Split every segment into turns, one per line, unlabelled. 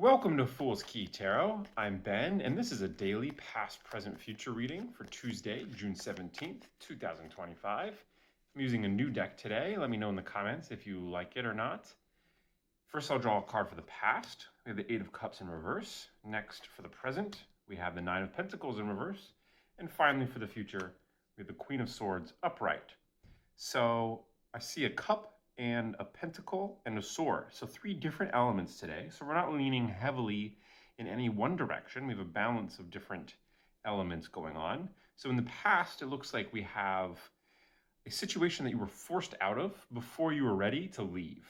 Welcome to Fool's Key Tarot. I'm Ben, and this is a daily past, present, future reading for Tuesday, June 17th, 2025. I'm using a new deck today. Let me know in the comments if you like it or not. First, I'll draw a card for the past. We have the Eight of Cups in reverse. Next, for the present, we have the Nine of Pentacles in reverse. And finally, for the future, we have the Queen of Swords upright. So I see a cup and a pentacle and a sword. So three different elements today. So we're not leaning heavily in any one direction. We have a balance of different elements going on. So in the past, it looks like we have a situation that you were forced out of before you were ready to leave.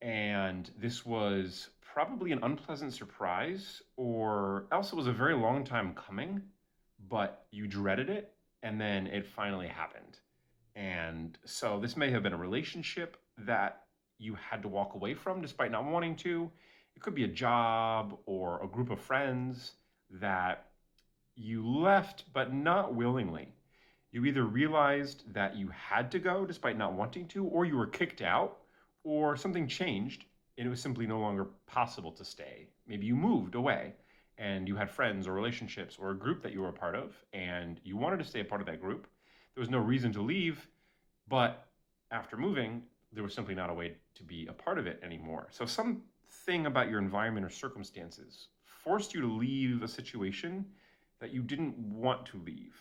And this was probably an unpleasant surprise, or else it was a very long time coming, but you dreaded it, and then it finally happened. And so this may have been a relationship that you had to walk away from despite not wanting to. It could be a job or a group of friends that you left, but not willingly. You either realized that you had to go despite not wanting to, or you were kicked out, or something changed and it was simply no longer possible to stay. Maybe you moved away and you had friends or relationships or a group that you were a part of and you wanted to stay a part of that group. There was no reason to leave, but after moving, there was simply not a way to be a part of it anymore. So something about your environment or circumstances forced you to leave a situation that you didn't want to leave.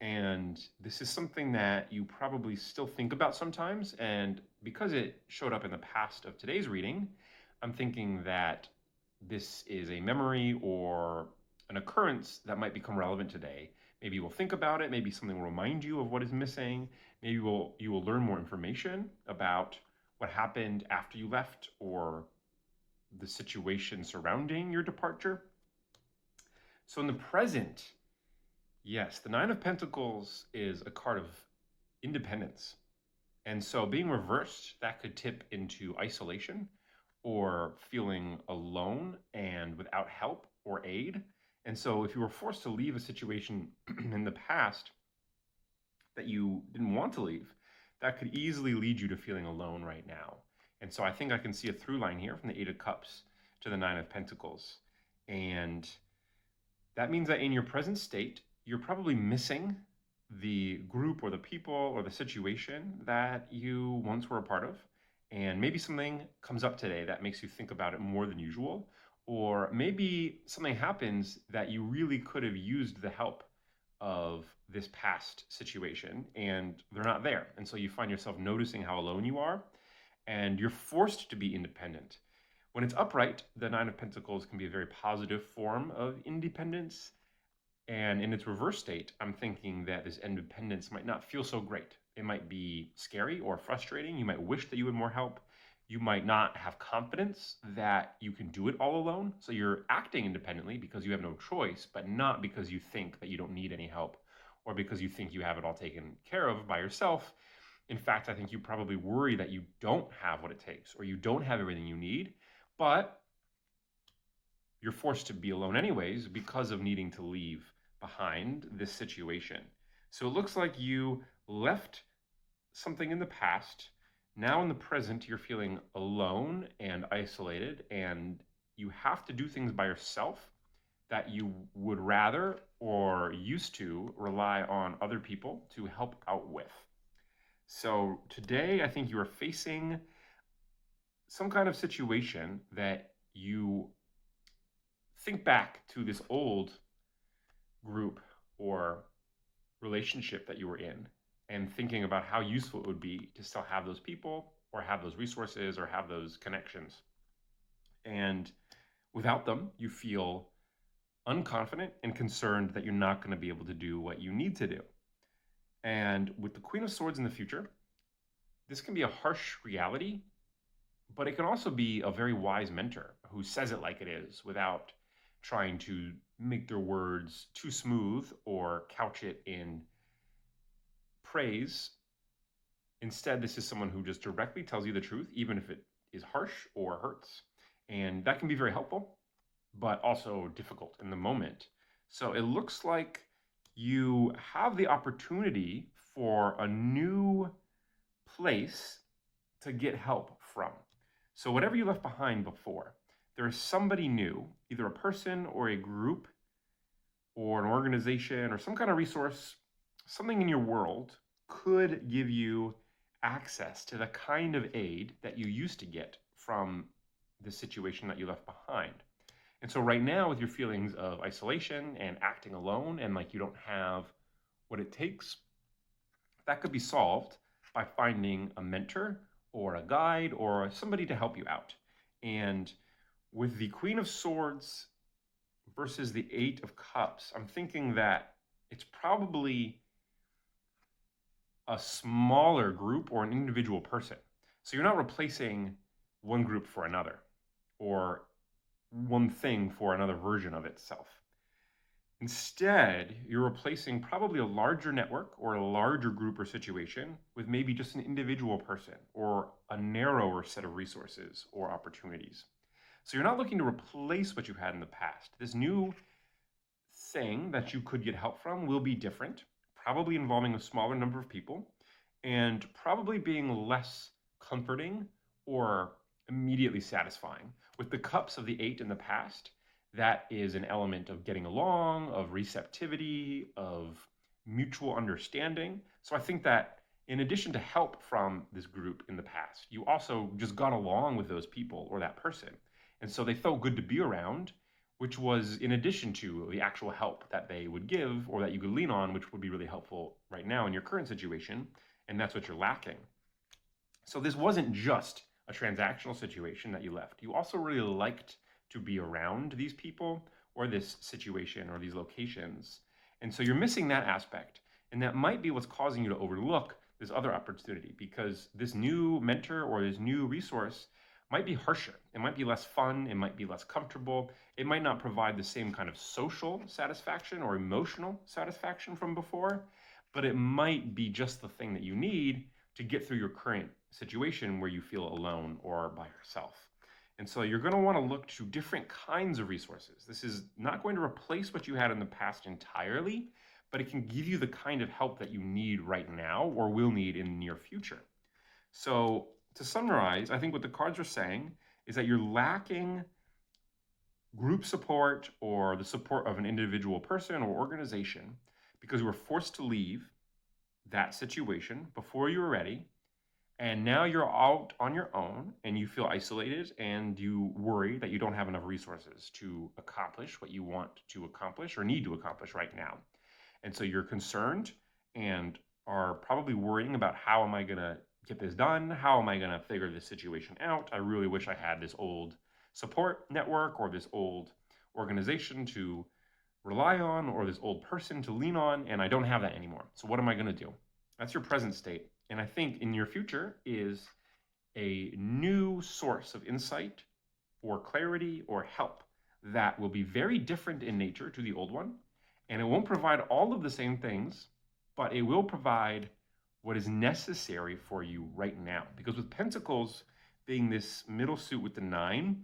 And this is something that you probably still think about sometimes. And because it showed up in the past of today's reading, I'm thinking that this is a memory or an occurrence that might become relevant today. Maybe you will think about it. Maybe something will remind you of what is missing. Maybe you will learn more information about what happened after you left or the situation surrounding your departure. So in the present, yes, the Nine of Pentacles is a card of independence. And so being reversed, that could tip into isolation or feeling alone and without help or aid. And so if you were forced to leave a situation in the past that you didn't want to leave, that could easily lead you to feeling alone right now. And so I think I can see a through line here from the Eight of Cups to the Nine of Pentacles. And that means that in your present state, you're probably missing the group or the people or the situation that you once were a part of. And maybe something comes up today that makes you think about it more than usual. Or maybe something happens that you really could have used the help of this past situation and they're not there. And so you find yourself noticing how alone you are and you're forced to be independent. When it's upright, the Nine of Pentacles can be a very positive form of independence. And in its reverse state, I'm thinking that this independence might not feel so great. It might be scary or frustrating. You might wish that you had more help. You might not have confidence that you can do it all alone. So you're acting independently because you have no choice, but not because you think that you don't need any help or because you think you have it all taken care of by yourself. In fact, I think you probably worry that you don't have what it takes or you don't have everything you need, but you're forced to be alone anyways because of needing to leave behind this situation. So it looks like you left something in the past. Now in the present, you're feeling alone and isolated, and you have to do things by yourself that you would rather or used to rely on other people to help out with. So today, I think you are facing some kind of situation that you think back to this old group or relationship that you were in and thinking about how useful it would be to still have those people or have those resources or have those connections. And without them, you feel unconfident and concerned that you're not going to be able to do what you need to do. And with the Queen of Swords in the future, this can be a harsh reality, but it can also be a very wise mentor who says it like it is without trying to make their words too smooth or couch it in praise. Instead, this is someone who just directly tells you the truth, even if it is harsh or hurts. And that can be very helpful, but also difficult in the moment. So it looks like you have the opportunity for a new place to get help from. So whatever you left behind before, there is somebody new, either a person or a group or an organization or some kind of resource, something in your world could give you access to the kind of aid that you used to get from the situation that you left behind. And so right now, with your feelings of isolation and acting alone and like you don't have what it takes, that could be solved by finding a mentor or a guide or somebody to help you out. And with the Queen of Swords versus the Eight of Cups, I'm thinking that it's probably a smaller group or an individual person. So you're not replacing one group for another or one thing for another version of itself. Instead, you're replacing probably a larger network or a larger group or situation with maybe just an individual person or a narrower set of resources or opportunities. So you're not looking to replace what you had in the past. This new thing that you could get help from will be different, probably involving a smaller number of people, and probably being less comforting or immediately satisfying. With the cups of the eight in the past, that is an element of getting along, of receptivity, of mutual understanding. So I think that in addition to help from this group in the past, you also just got along with those people or that person. And so they felt good to be around, which was in addition to the actual help that they would give or that you could lean on, which would be really helpful right now in your current situation. And that's what you're lacking. So this wasn't just a transactional situation that you left. You also really liked to be around these people or this situation or these locations. And so you're missing that aspect. And that might be what's causing you to overlook this other opportunity, because this new mentor or this new resource might be harsher. It might be less fun. It might be less comfortable. It might not provide the same kind of social satisfaction or emotional satisfaction from before, but it might be just the thing that you need to get through your current situation where you feel alone or by yourself. And so you're going to want to look to different kinds of resources. This is not going to replace what you had in the past entirely, but it can give you the kind of help that you need right now or will need in the near future. So to summarize, I think what the cards are saying is that you're lacking group support or the support of an individual person or organization because you were forced to leave that situation before you were ready. And now you're out on your own and you feel isolated and you worry that you don't have enough resources to accomplish what you want to accomplish or need to accomplish right now. And so you're concerned and are probably worrying about, how am I going to get this done? How am I going to figure this situation out? I really wish I had this old support network or this old organization to rely on or this old person to lean on, and I don't have that anymore. So what am I going to do? That's your present state. And I think in your future is a new source of insight or clarity or help that will be very different in nature to the old one. And it won't provide all of the same things, but it will provide what is necessary for you right now. Because with Pentacles being this middle suit with the 9,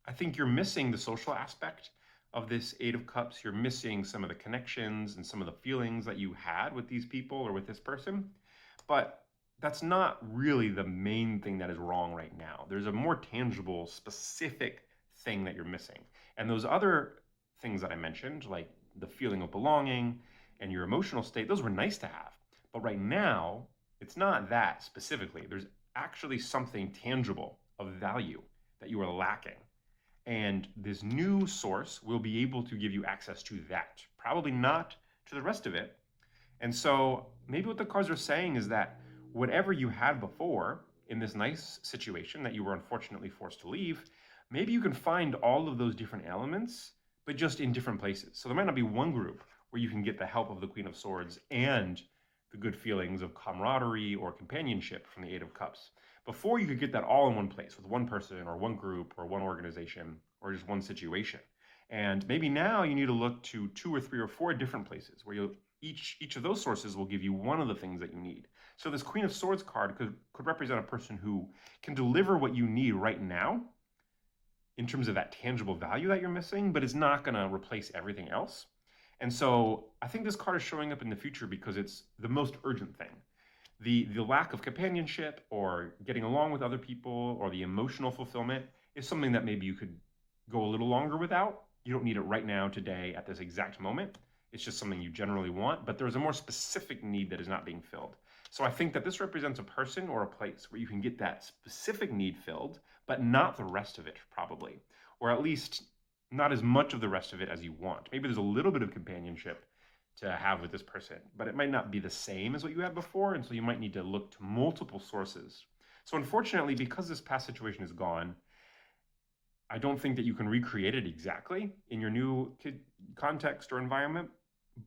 I think you're missing the social aspect of this Eight of Cups. You're missing some of the connections and some of the feelings that you had with these people or with this person. But that's not really the main thing that is wrong right now. There's a more tangible, specific thing that you're missing. And those other things that I mentioned, like the feeling of belonging and your emotional state, those were nice to have. But right now, it's not that specifically. There's actually something tangible of value that you are lacking. And this new source will be able to give you access to that, probably not to the rest of it. And so maybe what the cards are saying is that whatever you had before in this nice situation that you were unfortunately forced to leave, maybe you can find all of those different elements, but just in different places. So there might not be one group where you can get the help of the Queen of Swords and the good feelings of camaraderie or companionship from the Eight of Cups. Before, you could get that all in one place with one person or one group or one organization or just one situation. And maybe now you need to look to 2 or 3 or 4 different places where each of those sources will give you one of the things that you need. So this Queen of Swords card could represent a person who can deliver what you need right now in terms of that tangible value that you're missing, but it's not going to replace everything else. And so I think this card is showing up in the future because it's the most urgent thing. The lack of companionship or getting along with other people or the emotional fulfillment is something that maybe you could go a little longer without. You don't need it right now, today, at this exact moment. It's just something you generally want, but there's a more specific need that is not being filled. So I think that this represents a person or a place where you can get that specific need filled, but not the rest of it, probably. Or at least not as much of the rest of it as you want. Maybe there's a little bit of companionship to have with this person, but it might not be the same as what you had before, and so you might need to look to multiple sources. So unfortunately, because this past situation is gone, I don't think that you can recreate it exactly in your new context or environment,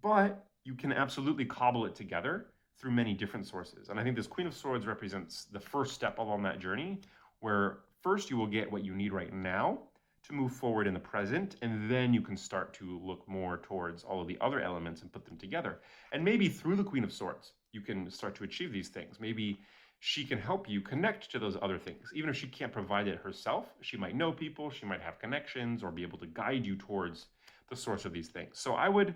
but you can absolutely cobble it together through many different sources. And I think this Queen of Swords represents the first step along that journey, where first you will get what you need right now to move forward in the present, and then you can start to look more towards all of the other elements and put them together. And maybe through the Queen of Swords, you can start to achieve these things. Maybe she can help you connect to those other things. Even if she can't provide it herself, she might know people, she might have connections, or be able to guide you towards the source of these things. So I would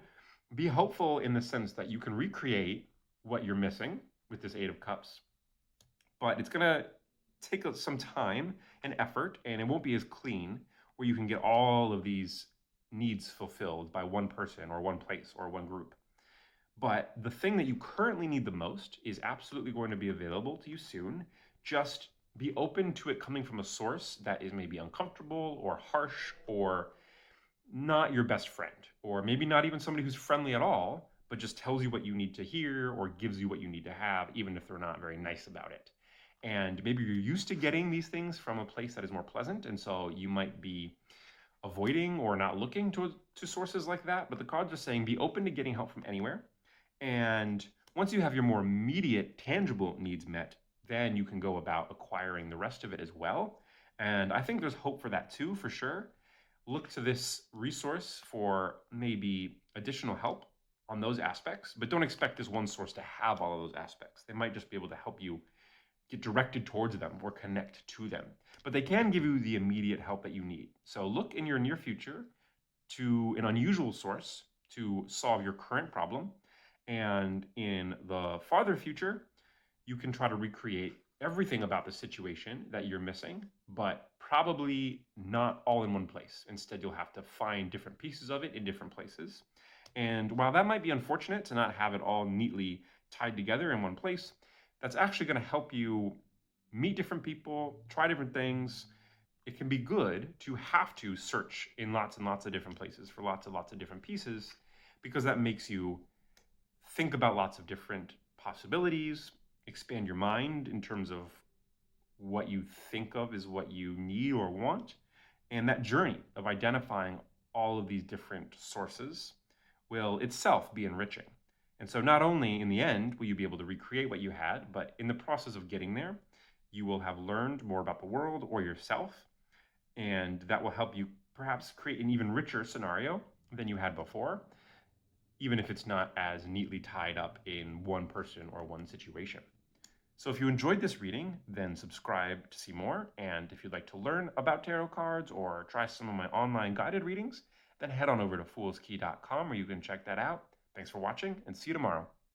be hopeful in the sense that you can recreate what you're missing with this Eight of Cups, but it's going to take some time and effort, and it won't be as clean where you can get all of these needs fulfilled by one person or one place or one group. But the thing that you currently need the most is absolutely going to be available to you soon. Just be open to it coming from a source that is maybe uncomfortable or harsh or not your best friend, or maybe not even somebody who's friendly at all, but just tells you what you need to hear or gives you what you need to have, even if they're not very nice about it. And maybe you're used to getting these things from a place that is more pleasant, and so you might be avoiding or not looking to sources like that. But the cards are saying be open to getting help from anywhere. And once you have your more immediate, tangible needs met, then you can go about acquiring the rest of it as well. And I think there's hope for that too, for sure. Look to this resource for maybe additional help on those aspects, but don't expect this one source to have all of those aspects. They might just be able to help you get directed towards them or connect to them. But they can give you the immediate help that you need. So look in your near future to an unusual source to solve your current problem. And in the farther future, you can try to recreate everything about the situation that you're missing, but probably not all in one place. Instead, you'll have to find different pieces of it in different places. And while that might be unfortunate to not have it all neatly tied together in one place, that's actually going to help you meet different people, try different things. It can be good to have to search in lots and lots of different places for lots and lots of different pieces, because that makes you think about lots of different possibilities, expand your mind in terms of what you think of as what you need or want. And that journey of identifying all of these different sources will itself be enriching. And so not only in the end will you be able to recreate what you had, but in the process of getting there, you will have learned more about the world or yourself, and that will help you perhaps create an even richer scenario than you had before, even if it's not as neatly tied up in one person or one situation. So if you enjoyed this reading, then subscribe to see more. And if you'd like to learn about tarot cards or try some of my online guided readings, then head on over to foolskey.com where you can check that out. Thanks for watching, and see you tomorrow.